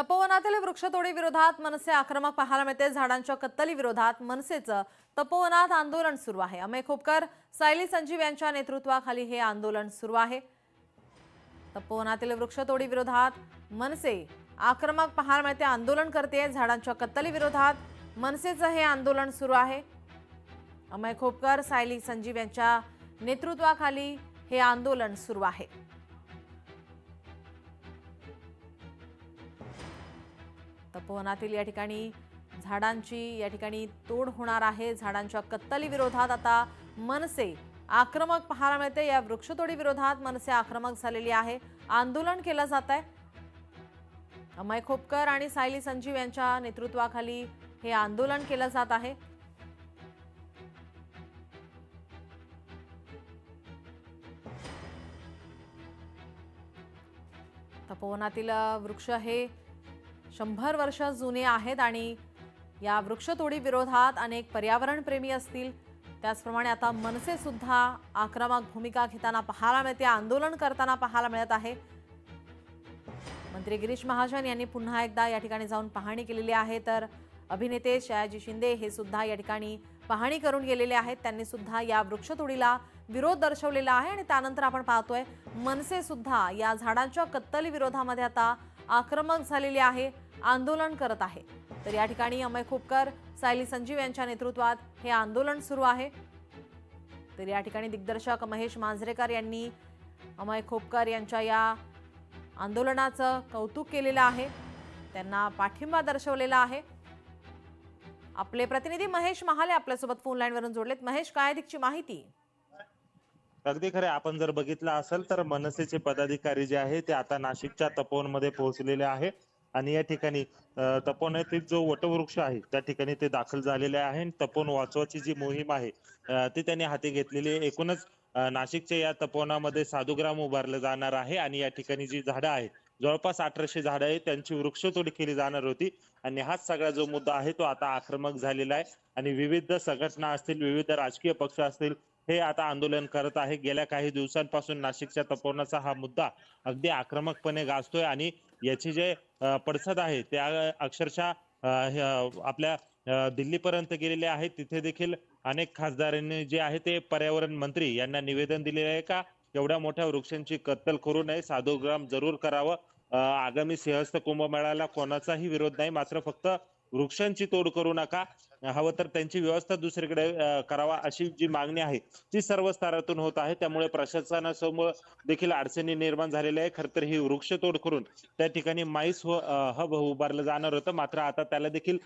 तपोवनातील वृक्षतोडी विरोधात मनसे आक्रमक पाहायला मिळते। झाडांच्या कत्तली विरोधात मनसेचं तपोवनात आंदोलन सुरू आहे। अमेय खोपकर, सायली संजीव यांच्या नेतृत्वाखाली हे आंदोलन सुरू आहे। तपोवनातील वृक्षतोडी विरोधात मनसे आक्रमक पाहायला मिळते, आंदोलन करते। झाडांच्या कत्तली विरोधात मनसेचं हे आंदोलन सुरू आहे। अमेय खोपकर, सायली संजीव यांच्या नेतृत्वाखाली हे आंदोलन सुरू आहे। तपोवनातील या ठिकाणी झाडांची तोड होणार आहे। झाडांच्या कत्तली विरोधात आता मनसे आक्रमक पाहायला मिळते। या वृक्षतोडी विरोधात मनसे आक्रमक झालेली आहे, आंदोलन केलं जात आहे। अमेय खोपकर आणि सायली संजीव यांच्या नेतृत्वाखाली हे आंदोलन केलं जात आहे। तपोवनातील वृक्ष हे 100 वर्ष जुने आहेत आणि या वृक्षतोडी विरोधात अनेक पर्यावरण प्रेमी असतील, त्याचप्रमाणे आता मनसे सुद्धा आक्रमक भूमिका घेताना पाहायला मिळते, आंदोलन करताना पाहायला मिळत आहे। मंत्री गिरीश महाजन यांनी पुन्हा एकदा या ठिकाणी जाऊन पाहणी केलेली आहे, तर अभिनेते शयाजी शिंदे हे सुद्धा या ठिकाणी पाहणी करून गेलेले आहेत। त्यांनी सुद्धा या वृक्षतोडीला विरोध दर्शवलेला आहे आणि त्यानंतर आपण पाहतोय मनसे सुद्धा या झाडांच्या कत्तली विरोधामध्ये आता आक्रमक झालेले आहे, आंदोलन करत आहे। तर या ठिकाणी अमेय खोपकर, सायली संजीव यांच्या नेतृत्वात हे आंदोलन सुरू आहे। तर या ठिकाणी दिग्दर्शक महेश मांजरेकर यांनी अमेय खोपकर यांच्या या आंदोलनाचं कौतुक केलेलं आहे, त्यांना पाठिंबा दर्शवलेला आहे। आपले प्रतिनिधी महेश महाले आपल्यासोबत फोन लाईनवरून जोडलेत। महेश, काय अधिकची माहिती? अगदी खरे, आपण जर बघितलं असेल तर मनसेचे पदाधिकारी जे आहे ते आता नाशिकच्या तपोवनमध्ये पोहोचलेले आहे आणि या ठिकाणी तपोवनातील जो वटवृक्ष आहे त्या ठिकाणी ते दाखल झालेले आहे। तपोवन वाचवाची जी मोहीम आहे ती त्यांनी हाती घेतलेली आहे। एकूणच नाशिकच्या या तपोवनामध्ये साधुग्राम उभारलं जाणार आहे आणि या ठिकाणी जी झाडं आहेत, जवळपास 1800 झाडं आहेत, त्यांची वृक्षतोड केली जाणार होती आणि हाच सगळा जो मुद्दा आहे तो आता आक्रमक झालेला आहे आणि विविध संघटना असतील, विविध राजकीय पक्ष असतील, हे आता आंदोलन करत आहे। गेल्या काही दिवसांपासून नाशिकच्या तपोवनाचा हा मुद्दा अगदी आक्रमकपणे गाजतोय आणि याची जे पडसाद आहे त्या अक्षरशः आपल्या दिल्लीपर्यंत गेलेले आहे। तिथे देखील अनेक खासदारांनी जे आहे ते पर्यावरण मंत्री यांना निवेदन दिलेले आहे का एवढ्या मोठ्या वृक्षांची कत्तल करू नये, साधुग्राम जरूर करावं। आगामी सिंहस्थ कुंभमेळ्याला कोणाचाही विरोध नाही, मात्र फक्त वृक्षांची तोड करू नका, हवं तर त्यांची व्यवस्था दुसरीकडे करावा, अशी जी मागणी आहे ती सर्व स्तरातून होत आहे। त्यामुळे प्रशासनासमोर देखील अडचणी निर्माण झालेल्या आहे। खरं तर ही वृक्षतोड करून त्या ठिकाणी माईस हब उभारलं जाणार होतं, मात्र आता त्याला देखील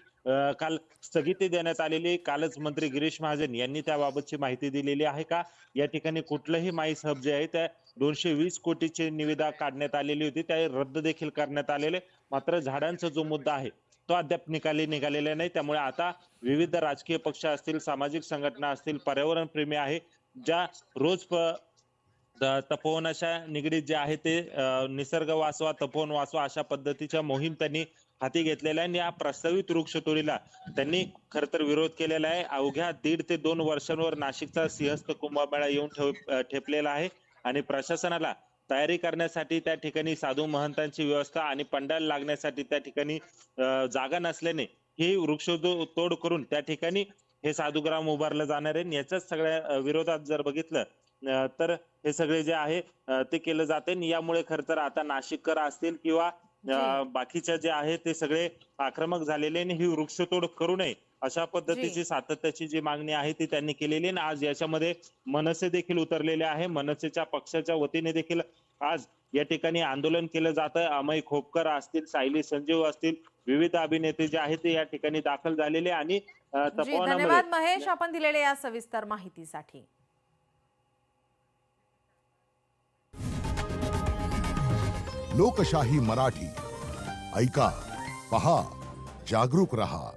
काल स्थगिती देण्यात आलेली। कालच मंत्री गिरीश महाजन यांनी त्याबाबतची माहिती दिलेली आहे का या ठिकाणी कुठलंही माईस हब जे आहे त्या 220 कोटीची निविदा काढण्यात आलेली होती, त्या रद्द देखील करण्यात आलेले। मात्र झाडांचा जो मुद्दा आहे तो अद्याप निघालेला नाही। त्यामुळे आता विविध राजकीय पक्ष असतील, सामाजिक संघटना असतील, पर्यावरण प्रेमी आहे, ज्या रोज तपोवनाच्या निगडीत जे आहे ते निसर्ग वाचवा, तपोवन वाचवा अशा पद्धतीच्या मोहीम त्यांनी हाती घेतलेल्या आहे आणि या प्रस्तावित वृक्षतोडीला त्यांनी खर तर विरोध केलेला आहे। अवघ्या 1.5 ते 2 वर्षांवर नाशिकचा सिंहस्थ कुंभमेळा येऊन ठेपलेला आहे आणि प्रशासनाला तयारी करण्यासाठी त्या ठिकाणी साधू महंतांची व्यवस्था आणि पंडाल लागण्यासाठी त्या ठिकाणी जागा नसल्याने ही वृक्षतोड करून त्या ठिकाणी हे साधुग्राम उभारलं जाणार आहे। याच्याच सगळ्या विरोधात जर बघितलं तर हे सगळे जे आहे ते केलं जाते। यामुळे खरं तर आता नाशिककर असतील किंवा बाकीच्या जे आहे ते सगळे आक्रमक झालेले आणि ही वृक्षतोड करू नये अशा पद्धतीची सातत्याची जी मागणी आहे ती त्यांनी केलेली आहे। आज याच्यामध्ये मनसे देखील उतरलेले आहे। मनसेच्या पक्षाच्या वतीने देखील आज या ठिकाणी आंदोलन केलं जातं। अमेय खोपकर असतील, सायली संजीव असतील, विविध अभिनेते जे आहेत ते या ठिकाणी दाखल झालेले आणि धन्यवाद महेश, आपण दिलेल्या या सविस्तर माहितीसाठी। लोकशाही मराठी ऐका, पहा, जागरूक रहा।